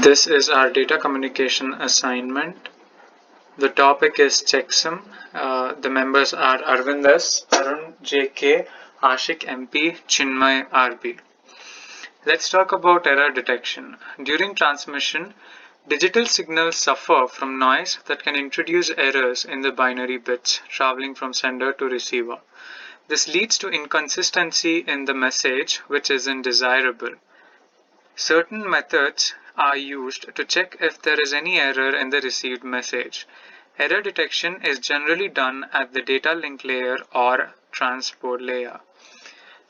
This is our data communication assignment. The topic is checksum. The members are Arvind S, Arun JK, Ashik MP, Chinmay RB. Let's talk about error detection. During transmission, digital signals suffer from noise that can introduce errors in the binary bits traveling from sender to receiver. This leads to inconsistency in the message, which isn't desirable. Certain methods are used to check if there is any error in the received message. Error detection is generally done at the data link layer or transport layer.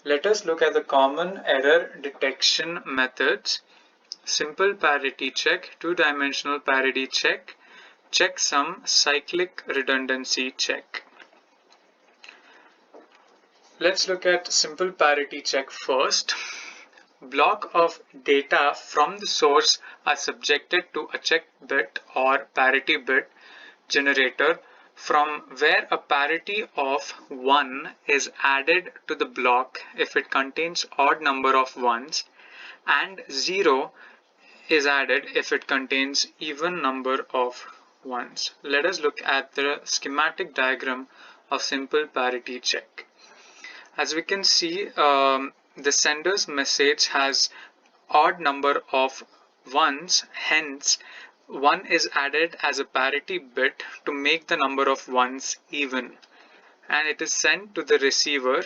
Let us look at the common error detection methods. Simple parity check, two-dimensional parity check, checksum, cyclic redundancy check. Let's look at simple parity check first. Block of data from the source are subjected to a check bit or parity bit generator from where a parity of 1 is added to the block if it contains odd number of ones, and 0 is added if it contains even number of ones. Let us look at the schematic diagram of simple parity check. As we can see, the sender's message has odd number of ones, hence 1 is added as a parity bit to make the number of ones even, and it is sent to the receiver,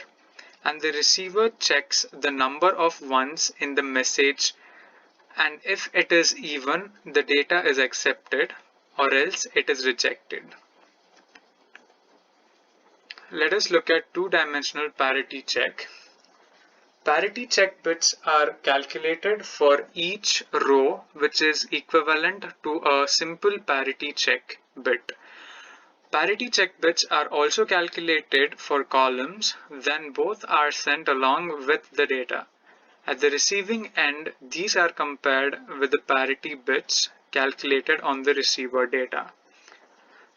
and the receiver checks the number of ones in the message, and if it is even, the data is accepted, or else it is rejected. Let us look at two-dimensional parity check. Parity check bits are calculated for each row, which is equivalent to a simple parity check bit. Parity check bits are also calculated for columns, then both are sent along with the data. At the receiving end, these are compared with the parity bits calculated on the receiver data.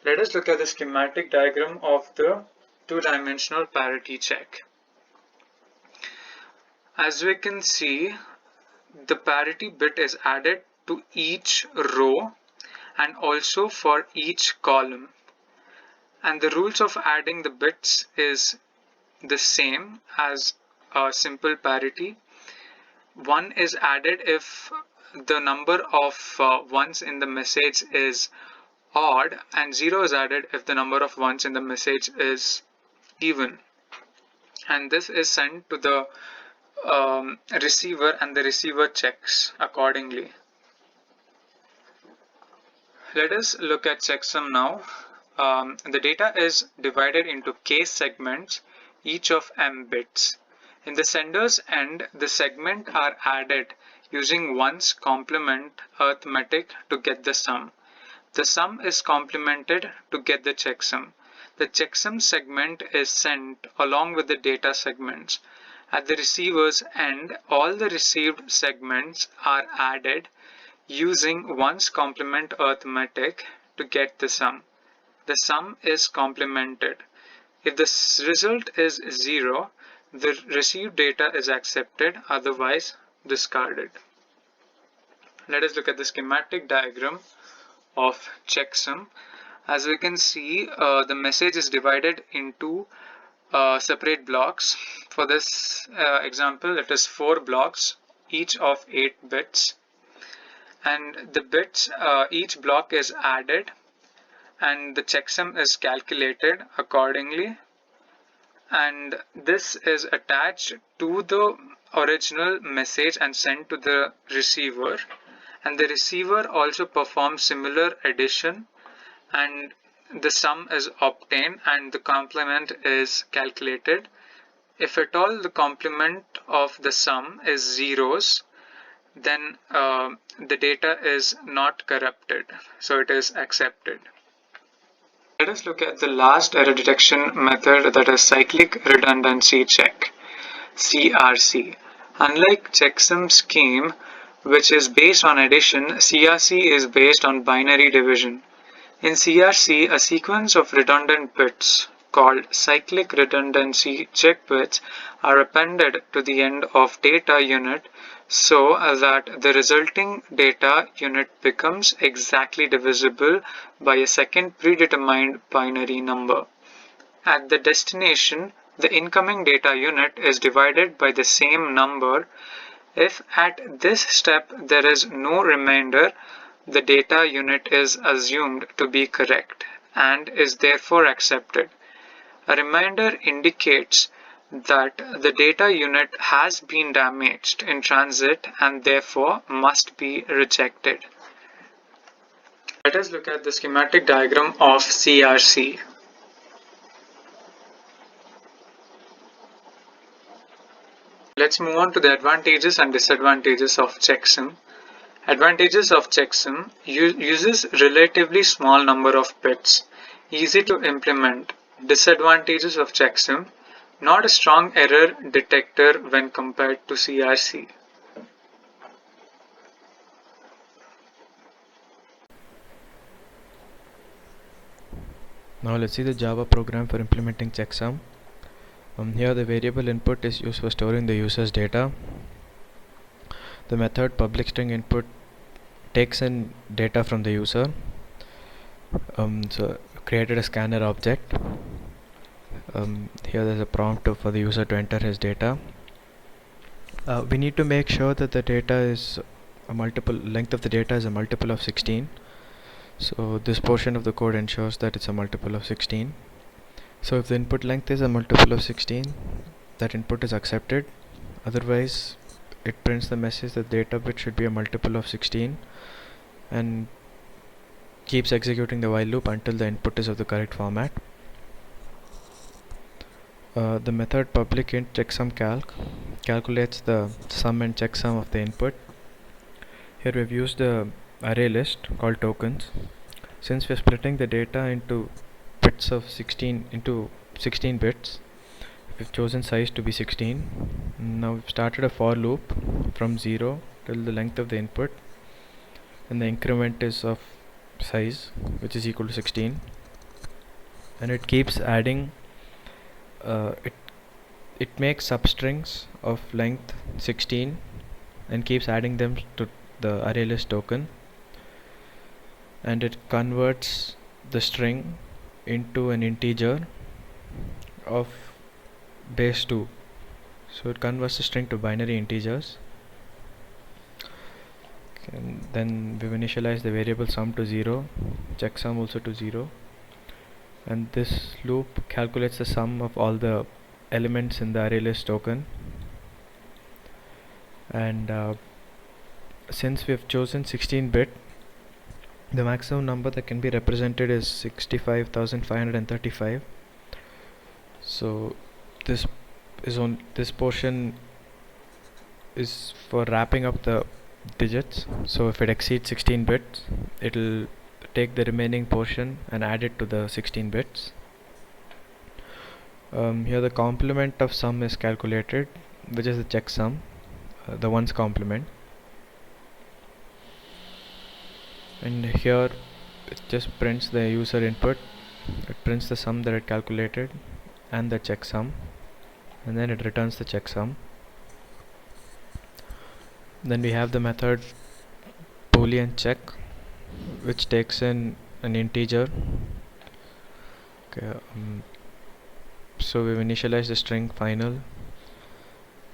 Let us look at the schematic diagram of the two-dimensional parity check. As we can see, the parity bit is added to each row and also for each column. And the rules of adding the bits is the same as a simple parity. 1 is added if the number of ones in the message is odd, and 0 is added if the number of ones in the message is even. And this is sent to the receiver, and the receiver checks accordingly. Let us look at checksum now. The data is divided into case segments, each of m bits. In the sender's end, the segments are added using ones complement arithmetic to get the sum. The sum is complemented to get the checksum. The checksum segment is sent along with the data segments. At the receiver's end, all the received segments are added using ones complement arithmetic to get the sum. The sum is complemented. If the result is 0, the received data is accepted, otherwise discarded. Let us look at the schematic diagram of checksum. As we can see, the message is divided into separate blocks. For this example, it is 4 blocks, each of 8 bits, and the bits, each block is added and the checksum is calculated accordingly, and this is attached to the original message and sent to the receiver, and the receiver also performs similar addition, and the sum is obtained and the complement is calculated. If at all the complement of the sum is zeros, then the data is not corrupted, so it is accepted. Let us look at the last error detection method, that is cyclic redundancy check, CRC. Unlike checksum scheme, which is based on addition, CRC is based on binary division. In CRC, a sequence of redundant bits called cyclic redundancy check bits are appended to the end of data unit so that the resulting data unit becomes exactly divisible by a second predetermined binary number. At the destination, the incoming data unit is divided by the same number. If at this step there is no remainder, the data unit is assumed to be correct and is therefore accepted. A remainder indicates that the data unit has been damaged in transit and therefore must be rejected. Let us look at the schematic diagram of CRC. Let's move on to the advantages and disadvantages of checksum. Advantages of checksum: uses relatively small number of bits, easy to implement. Disadvantages of checksum: not a strong error detector when compared to CRC. Now let's see the Java program for implementing checksum. Here the variable input is used for storing the user's data. The method public string input takes in data from the user. So created a scanner object. Here there's a prompt for the user to enter his data. We need to make sure that the data is a multiple length of the data is a multiple of 16. So this portion of the code ensures that it's a multiple of 16. So if the input length is a multiple of 16, that input is accepted. Otherwise, it prints the message that the data bit should be a multiple of 16 and keeps executing the while loop until the input is of the correct format. The method public int checksumCalc calculates the sum and checksum of the input. Here we've used the array list called tokens. Since we're splitting the data into bits of 16 into 16 bits, we've chosen size to be 16. Now we've started a for loop from 0 till the length of the input, and the increment is of size, which is equal to 16, and it keeps adding. It makes substrings of length 16 and keeps adding them to the array list token, and it converts the string into an integer of base 2. So it converts the string to binary integers. And then we've initialized the variable sum to 0, checksum also to 0, and this loop calculates the sum of all the elements in the array list token. And since we have chosen 16-bit, the maximum number that can be represented is 65,535. So this portion is for wrapping up the digits. So if it exceeds 16 bits, it'll take the remaining portion and add it to the 16 bits. Here the complement of sum is calculated, which is the checksum, the ones complement. And here it just prints the user input. It prints the sum that it calculated and the checksum, and then it returns the checksum. Then we have the method boolean check, which takes in an integer. Okay, so we've initialized the string final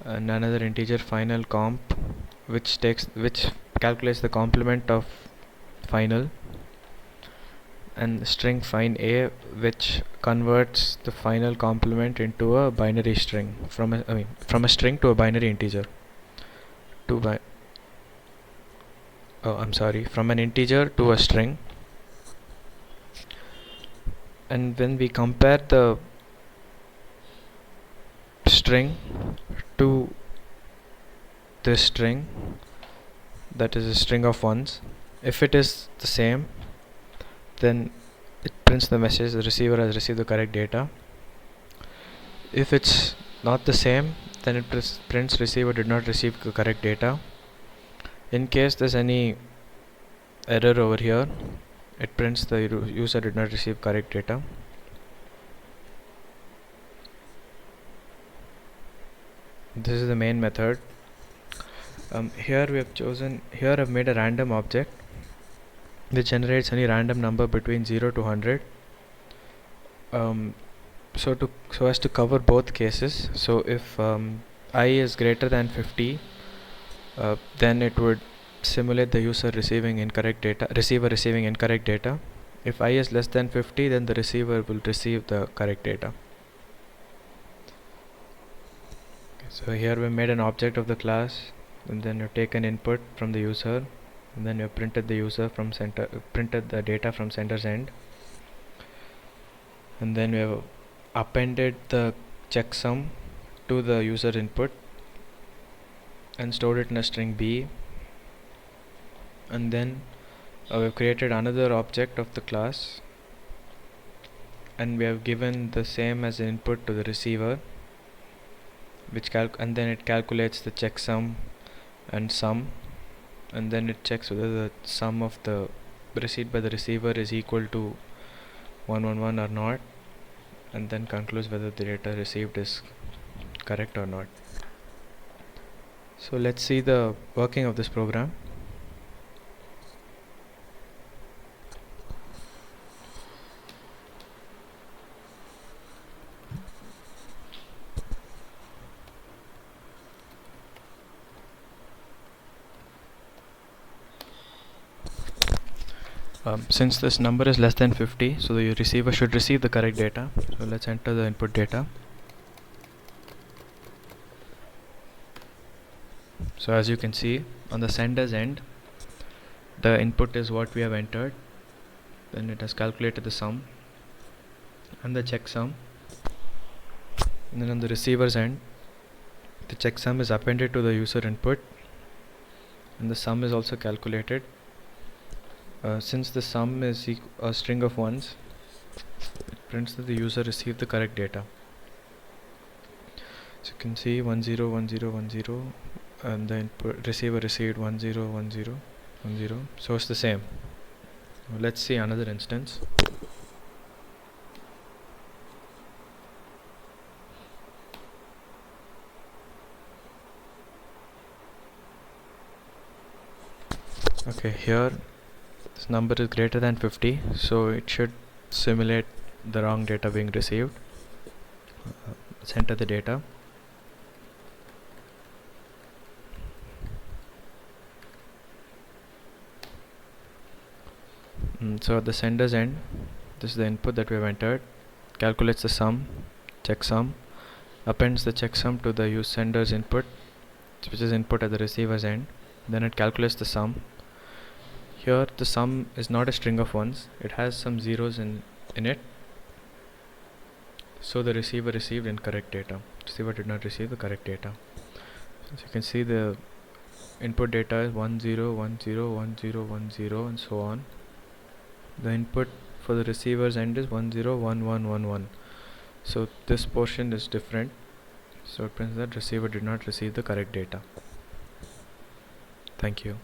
and another integer final comp, which calculates the complement of final, and string fine a, which converts the final complement into a binary string from a string to a binary integer. From an integer to a string. And when we compare the string to this string, that is a string of ones, if it is the same, then it prints the message the receiver has received the correct data. If it's not the same, then it prints receiver did not receive the correct data. In case there's any error over here, it prints the user did not receive correct data. This is the main method. Here I've made a random object which generates any random number between 0 to 100. So as to cover both cases. So if I is greater than 50, then it would simulate the receiver receiving incorrect data. If I is less than 50, then the receiver will receive the correct data. So here we made an object of the class, and then you take an input from the user, and then you printed the data from sender's end, and then we have appended the checksum to the user input and stored it in a string B, and then we've created another object of the class, and we have given the same as input to the receiver, and then it calculates the checksum and sum, and then it checks whether the sum of the received by the receiver is equal to 111 or not, and then concludes whether the data received is correct or not. So let's see the working of this program. Since this number is less than 50, so the receiver should receive the correct data. So let's enter the input data. So as you can see, on the sender's end, the input is what we have entered, then it has calculated the sum and the checksum, and then on the receiver's end, the checksum is appended to the user input and the sum is also calculated. Since the sum is a string of ones, it prints that the user received the correct data. So you can see 101010, and the receiver received 101010, so it's the same. Let's see another instance. Okay, here this number is greater than 50, so it should simulate the wrong data being received. Let's enter the data. So at the sender's end, this is the input that we have entered, calculates the sum, checksum, appends the checksum to the sender's input, which is input at the receiver's end, then it calculates the sum. Here the sum is not a string of ones, it has some zeros in it, so the receiver received incorrect data. Receiver did not receive the correct data. So you can see the input data is 10101010 and so on. The input for the receiver's end is 101111. So this portion is different, so it means that receiver did not receive the correct data. Thank you.